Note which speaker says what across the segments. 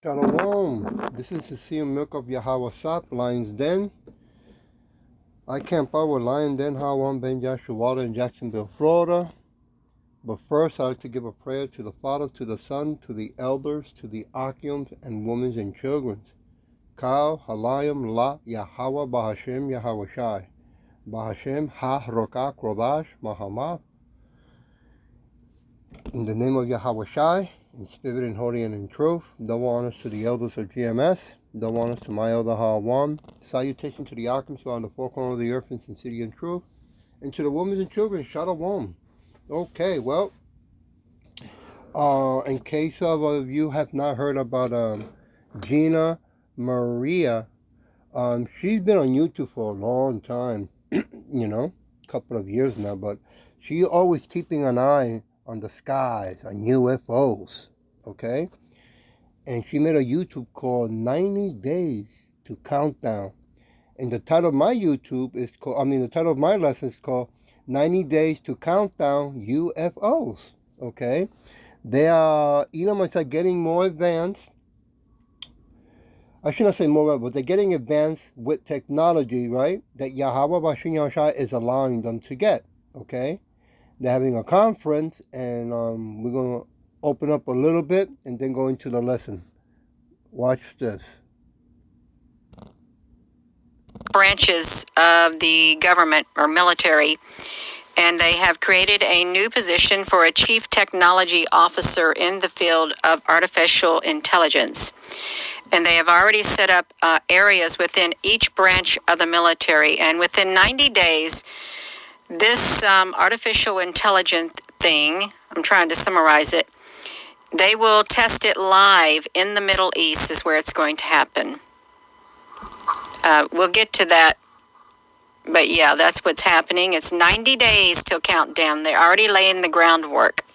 Speaker 1: Shalom. This is the Sea Milk of Yahweh Sap, Lion's Den. I camp out with Lion Den, Hawan Ben Joshua in Jacksonville, Florida. But first, I'd like to give a prayer to the Father, to the Son, to the elders, to the Akims, and women and children. Kal, Halayim, La, Yahweh, Bahashem, Yahweh Shai. Bahashem, Ha, Roka, Krodash, Mahama. In the name of Yahweh Shai, in spirit and holy and in truth, double honors to the elders of GMS, double honors to my elder Hawan, salutation to the Arkhams who are on the four corners of the earth in sincerity and truth, and to the women and children, Shalom. Okay, well, in case of you have not heard about Gina Maria, she's been on YouTube for a long time, a couple of years now, but she's always keeping an eye on the skies, on UFOs, okay? And she made a YouTube called 90 Days to Countdown. And the title of my YouTube is called, the title of my lesson is called 90 Days to Countdown UFOs, okay? They are, Edomites are getting more advanced. I should not say more, but they're getting advanced with technology, right? That Yahweh Bashin Yahushua is allowing them to get, okay? They're having a conference, and we're going to open up a little bit and then go into the lesson. Watch this.
Speaker 2: Branches of the government or military, and they have created a new position for a chief technology officer in the field of artificial intelligence. And they have already set up areas within each branch of the military, and within 90 days, this artificial intelligence thing, I'm trying to summarize it, they will test it live in the Middle East is where it's going to happen. We'll get to that, but yeah, that's what's happening. It's 90 days till countdown. They're already laying the groundwork.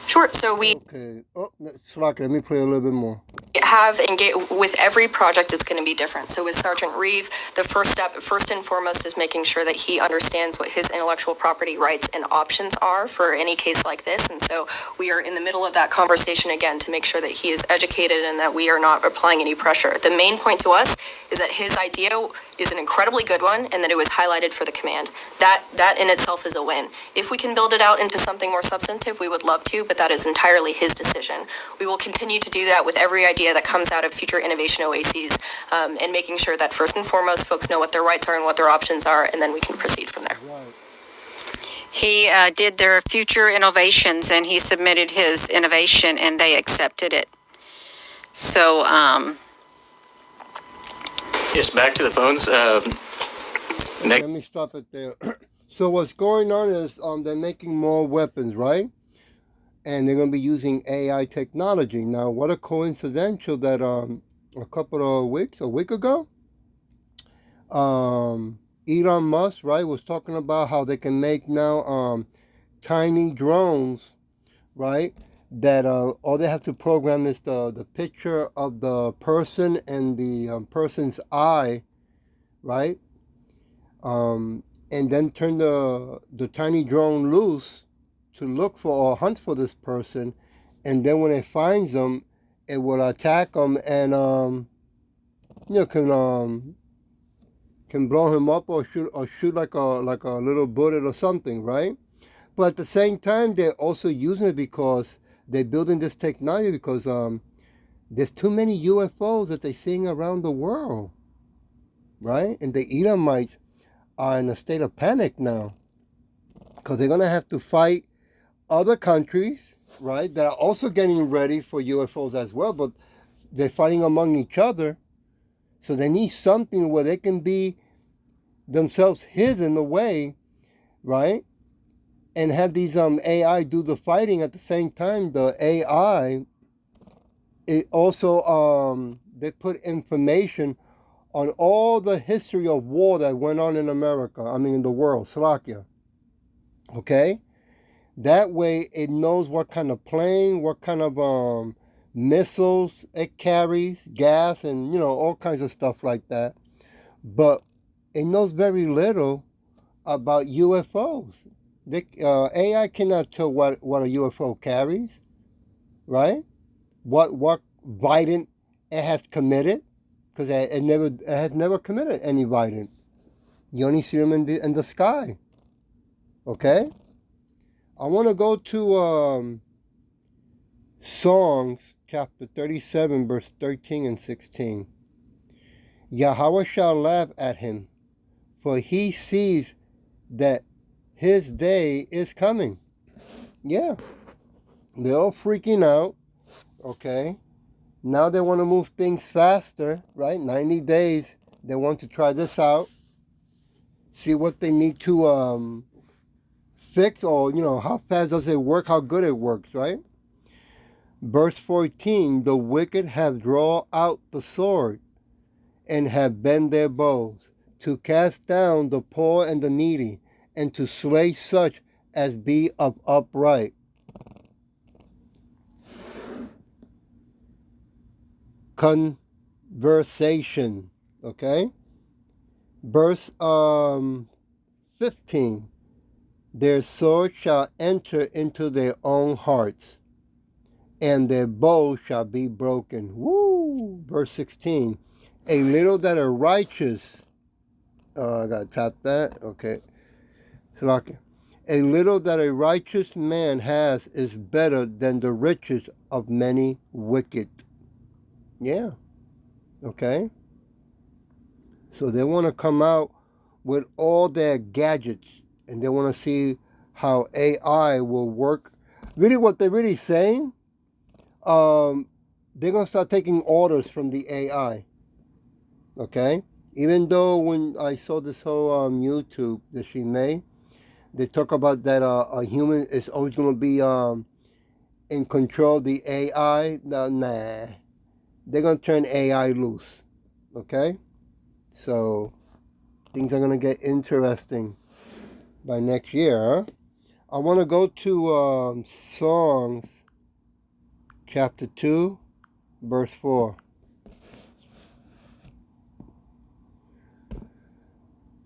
Speaker 3: Sure. So we
Speaker 1: Okay. Oh, Slack, let me play a little bit more.
Speaker 3: have engaged with every project. It's going to be different. So with Sergeant Reeve, the first step, first and foremost, is making sure that he understands what his intellectual property rights and options are for any case like this. And so we are in the middle of that conversation again to make sure that he is educated and that we are not applying any pressure. The main point to us is that his idea is an incredibly good one and that it was highlighted for the command. That in itself is a win. If we can build it out into something more substantive, we would love to, but that is entirely his decision. We will continue to do that with every idea that comes out of future innovation OACs, and making sure that first and foremost folks know what their rights are and what their options are, and then we can proceed from there.
Speaker 1: Right.
Speaker 2: He did their future innovations, and he submitted his innovation, and they accepted it. So,
Speaker 4: Yes, back to the phones.
Speaker 1: Let me stop it there. So what's going on is they're making more weapons, right? And they're going to be using AI technology. Now, what a coincidence that a week ago, Elon Musk, right, was talking about how they can make now tiny drones, right, that all they have to program is the picture of the person and the person's eye, right, and then turn the tiny drone loose to look for or hunt for this person, and then when it finds them, it will attack them and can blow him up or shoot like a little bullet or something, right? But at the same time, they're also using it because they're building this technology because there's too many UFOs that they're seeing around the world, right? And the Edomites are in a state of panic now because they're gonna have to fight other countries, right, that are also getting ready for UFOs as well, but they're fighting among each other. So they need something where they can be themselves hidden away, right, and have these AI do the fighting at the same time. The AI, it also they put information on all the history of war that went on in America, in the world, Slovakia. Okay? That way it knows what kind of plane, what kind of missiles it carries, gas, and, all kinds of stuff like that. But it knows very little about UFOs. AI cannot tell what a UFO carries, right? What violent it has committed, because it has never committed any violence. You only see them in the sky. Okay? I want to go to Songs chapter 37, verse 13 and 16. Yahweh shall laugh at him, for he sees that his day is coming. Yeah. They're all freaking out. Okay? Now they want to move things faster, right? 90 days. They want to try this out. See what they need to fix, or, how fast does it work, how good it works, right? Verse 14, the wicked have drawn out the sword and have bent their bows to cast down the poor and the needy, and to slay such as be of upright. Conversation, okay? Verse 15, their sword shall enter into their own hearts, and their bow shall be broken. Woo! Verse 16, a little that are righteous, I gotta tap that, okay. Salaki. A little that a righteous man has is better than the riches of many wicked. Yeah, okay. So they want to come out with all their gadgets, and they want to see how AI will work. Really, what they're really saying, they're going to start taking orders from the AI. Okay? Even though when I saw this whole YouTube that she made, they talk about that a human is always going to be in control of the AI. No, nah. They're going to turn AI loose. Okay? So things are going to get interesting by next year. Huh? I want to go to Songs chapter 2, verse 4.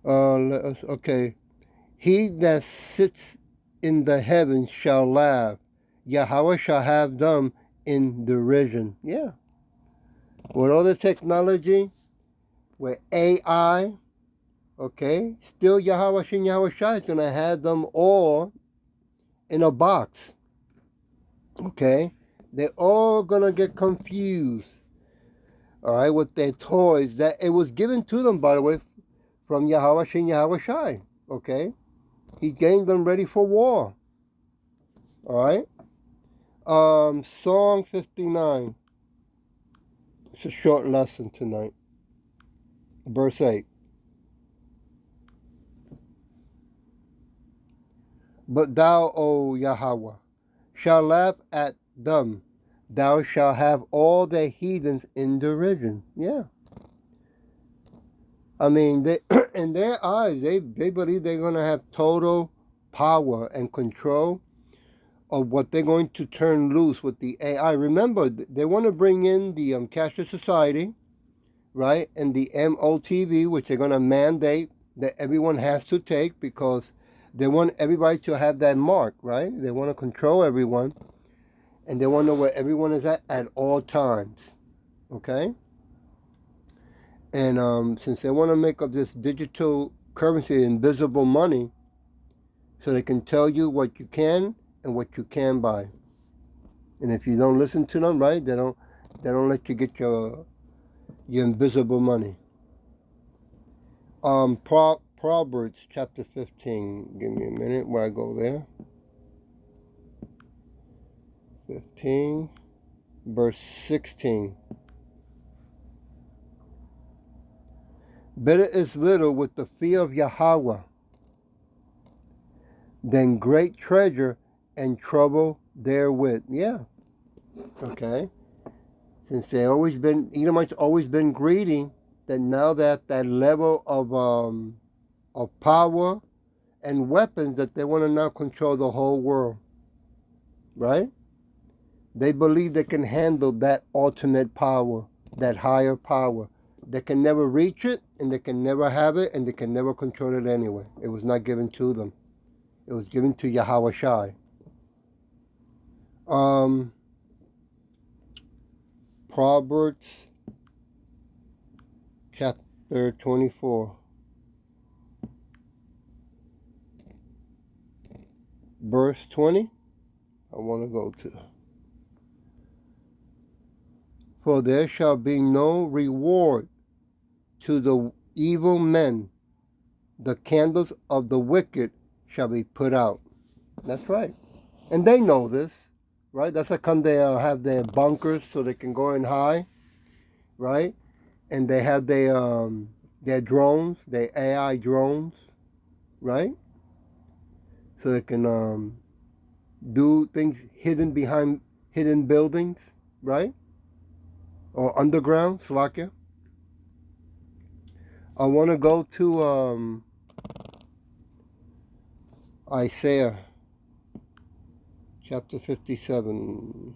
Speaker 1: Okay. He that sits in the heavens shall laugh. Yahweh shall have them in derision. Yeah. With all the technology, with AI, okay, still Yahweh Shin Yahweh Shai is going to have them all in a box. Okay? They're all going to get confused. All right, with their toys. That it was given to them, by the way, from Yahweh Shin Yahweh Shai. Okay? He getting them ready for war. All right? Song 59. It's a short lesson tonight. Verse 8. But thou, O Yahweh, shalt laugh at them. Thou shalt have all the heathens in derision. Yeah. I mean, they, in their eyes, they believe they're going to have total power and control of what they're going to turn loose with the AI. Remember, they want to bring in the cashless society, right? And the MOTV, which they're going to mandate that everyone has to take, because they want everybody to have that mark, right? They want to control everyone, and they want to know where everyone is at all times, okay? And since they want to make up this digital currency, invisible money, so they can tell you what you can and what you can buy. And if you don't listen to them, right, they don't let you get your invisible money. Proverbs chapter 15. Give me a minute where I go there. 15, verse 16. Better is little with the fear of Yahweh than great treasure and trouble therewith. Yeah. Okay. Since they always been, Edomites always been greedy, that now that level of power and weapons, that they want to now control the whole world. Right? They believe they can handle that ultimate power, that higher power. They can never reach it, and they can never have it, and they can never control it anyway. It was not given to them. It was given to Yahweh Shai. Proverbs chapter 24, verse 20. I want to go to. For there shall be no reward to the evil men. The candles of the wicked shall be put out. That's right. And they know this, right? That's how come they have their bunkers so they can go and hide, right? And they have their drones, their AI drones, right? So they can do things hidden behind hidden buildings, right? Or underground, Slovakia. I want to go to Isaiah chapter 57.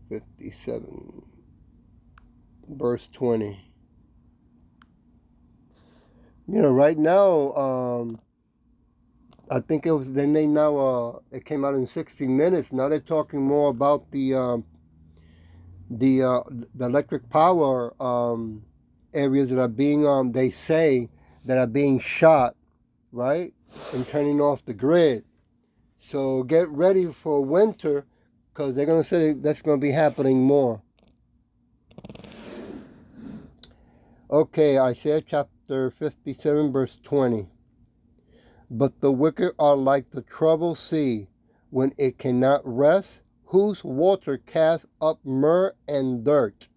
Speaker 1: 57, verse 20. You know, right now, I think they may now, it came out in 60 Minutes. Now they're talking more about the electric power areas that are being, they say, that are being shot, right? And turning off the grid. So get ready for winter, because they're going to say that's going to be happening more. Okay, Isaiah chapter 57, verse 20. But the wicked are like the troubled sea, when it cannot rest, whose water casts up myrrh and dirt.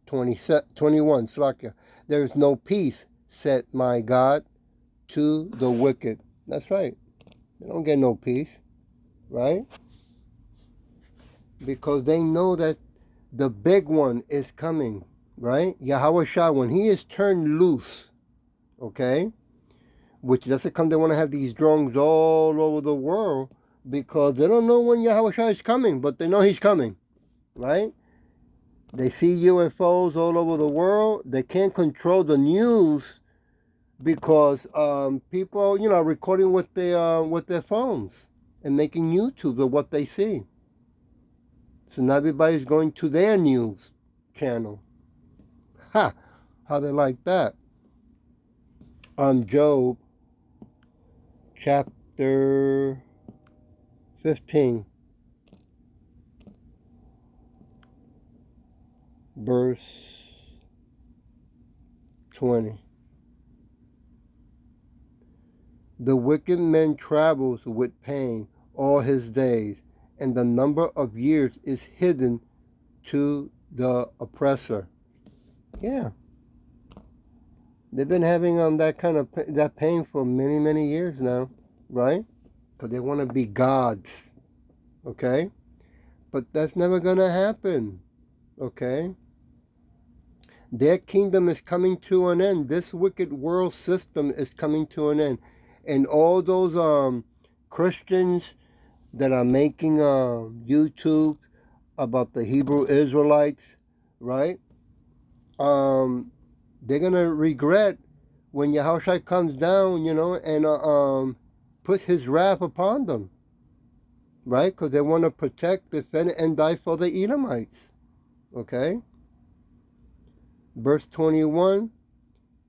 Speaker 1: 21, Slovakia. There is no peace, said my God, to the wicked. That's right. They don't get no peace, right? Because they know that the big one is coming, right? Yahweh Shai, when he is turned loose, okay? Which doesn't come, they want to have these drones all over the world because they don't know when Yahweh Shai is coming, but they know he's coming, right? They see UFOs all over the world. They can't control the news because people, you know, are recording with their phones and making YouTube of what they see. So now everybody's going to their news channel. Ha! How they like that? Job chapter 15, verse 20. The wicked man travels with pain all his days, and the number of years is hidden to the oppressor. Yeah. They've been having that kind of that pain for many, many years now, right? Because they want to be gods, okay? But that's never going to happen, okay? Their kingdom is coming to an end. This wicked world system is coming to an end. And all those Christians that are making YouTube about the Hebrew Israelites, right? They're going to regret when Yahushua comes down, you know, and puts his wrath upon them, right? Because they want to protect, defend, and die for the Edomites, okay? Verse 21,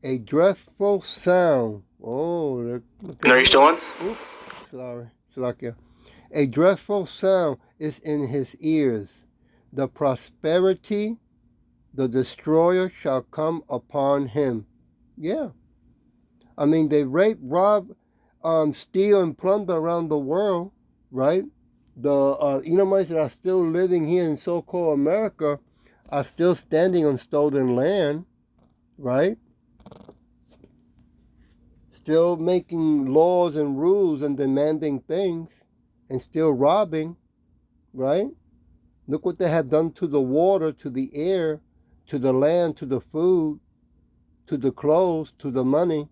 Speaker 1: a dreadful sound. Oh, look
Speaker 4: No, you're still on?
Speaker 1: Oops, sorry, Salakia. A dreadful sound is in his ears. The prosperity, the destroyer shall come upon him. Yeah. I mean, they rape, rob, steal, and plunder around the world, right? The Edomites that are still living here in so-called America are still standing on stolen land, right? Still making laws and rules and demanding things and still robbing, right? Look what they have done to the water, to the air, to the land, to the food, to the clothes, to the money,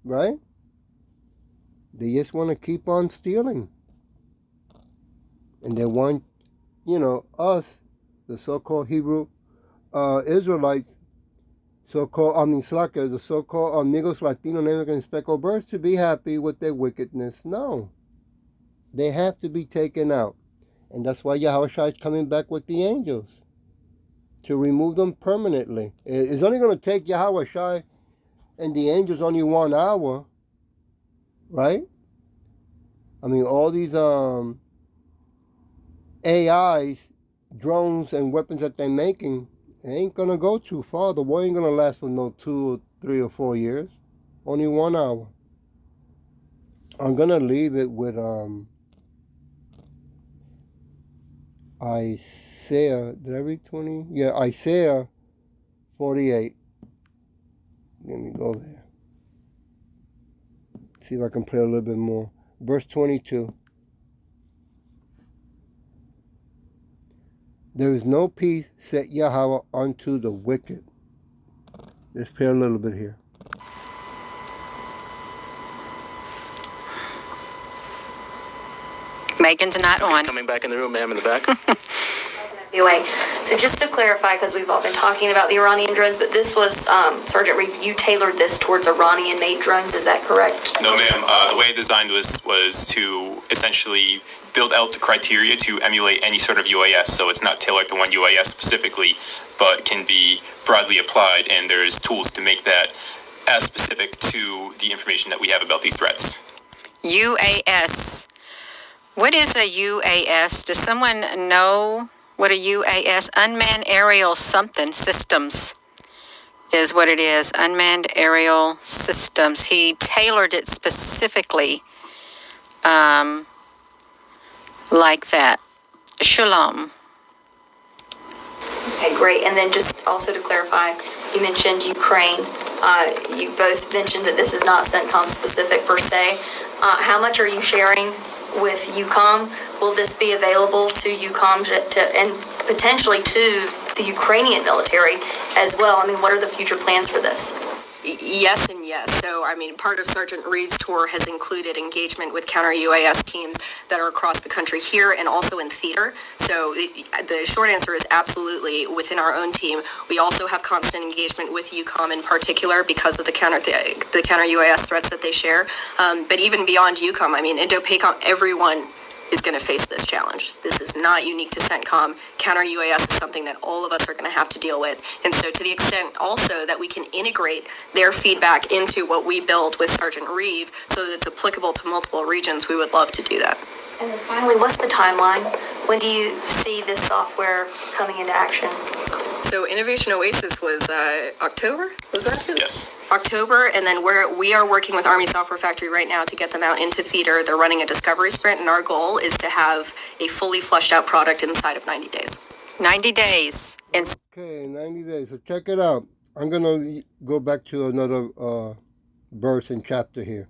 Speaker 1: right? They just want to keep on stealing. And they want, you know, us, the so-called Hebrew Israelites, the so-called Negros, Latino, Native American, speckled birds, to be happy with their wickedness. No. They have to be taken out. And that's why Yahweh Shai is coming back with the angels to remove them permanently. It's only going to take Yahweh Shai and the angels only 1 hour, right? I mean, all these AIs, drones, and weapons that they're making, it ain't going to go too far. The war ain't going to last for no 2 or 3 or 4 years. Only 1 hour. I'm going to leave it with Isaiah. Did I read 20? Yeah, Isaiah 48. Let me go there. See if I can play a little bit more. Verse 22. There is no peace, said Yahweh, unto the wicked. Let's play a little bit here.
Speaker 2: Megan's not on.
Speaker 4: Coming back in the room, ma'am, in the back.
Speaker 5: Anyway, so just to clarify, because we've all been talking about the Iranian drones, but this was, Sergeant Reeve, you tailored this towards Iranian-made drones, is that correct?
Speaker 6: No, ma'am. The way it designed was to essentially build out the criteria to emulate any sort of UAS. So it's not tailored to one UAS specifically, but can be broadly applied. And there's tools to make that as specific to the information that we have about these threats.
Speaker 2: UAS. What is a UAS? Does someone know what a UAS? Unmanned Aerial Something Systems is what it is. Unmanned Aerial Systems. He tailored it specifically like that. Shalom.
Speaker 5: Okay, great. And then just also to clarify, you mentioned Ukraine. You both mentioned that this is not CENTCOM specific per se. How much are you sharing with EUCOM? Will this be available to EUCOM and potentially to the Ukrainian military as well? I mean, what are the future plans for this?
Speaker 3: Yes and yes. So, I mean, part of Sergeant Reeves' tour has included engagement with counter-UAS teams that are across the country here and also in theater. So the short answer is absolutely within our own team. We also have constant engagement with EUCOM in particular because of the counter-UAS threats that they share. But even beyond EUCOM, I mean, Indo-PACOM, everyone is going to face this challenge. This is not unique to CENTCOM. Counter-UAS is something that all of us are going to have to deal with. And so to the extent also that we can integrate their feedback into what we build with Sergeant Reeve so that it's applicable to multiple regions, we would love to do that.
Speaker 5: And then finally, what's the timeline? When do you see this software coming into action?
Speaker 3: So Innovation Oasis was October, was that?
Speaker 6: Yes.
Speaker 3: October, and then we are working with Army Software Factory right now to get them out into theater. They're running a discovery sprint, and our goal is to have a fully fleshed out product inside of 90 days.
Speaker 2: 90 days.
Speaker 1: Okay, 90 days. So check it out. I'm going to go back to another verse and chapter here.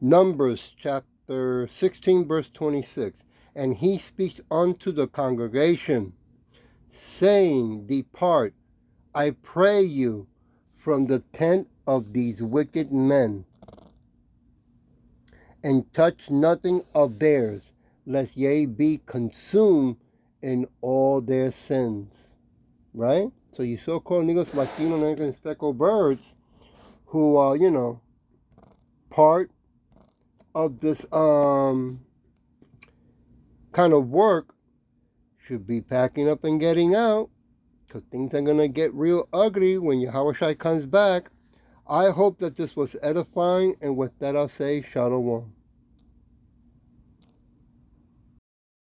Speaker 1: Numbers chapter 16, verse 26. And he speaks unto the congregation, saying, Depart, I pray you, from the tent of these wicked men, and touch nothing of theirs, lest ye be consumed in all their sins. Right? So you so-called Negros, Latino, and speckled birds who are, part of this kind of work should be packing up and getting out, because things are going to get real ugly when Yahweh Shai comes back. I hope that this was edifying, and with that I'll say Shalom.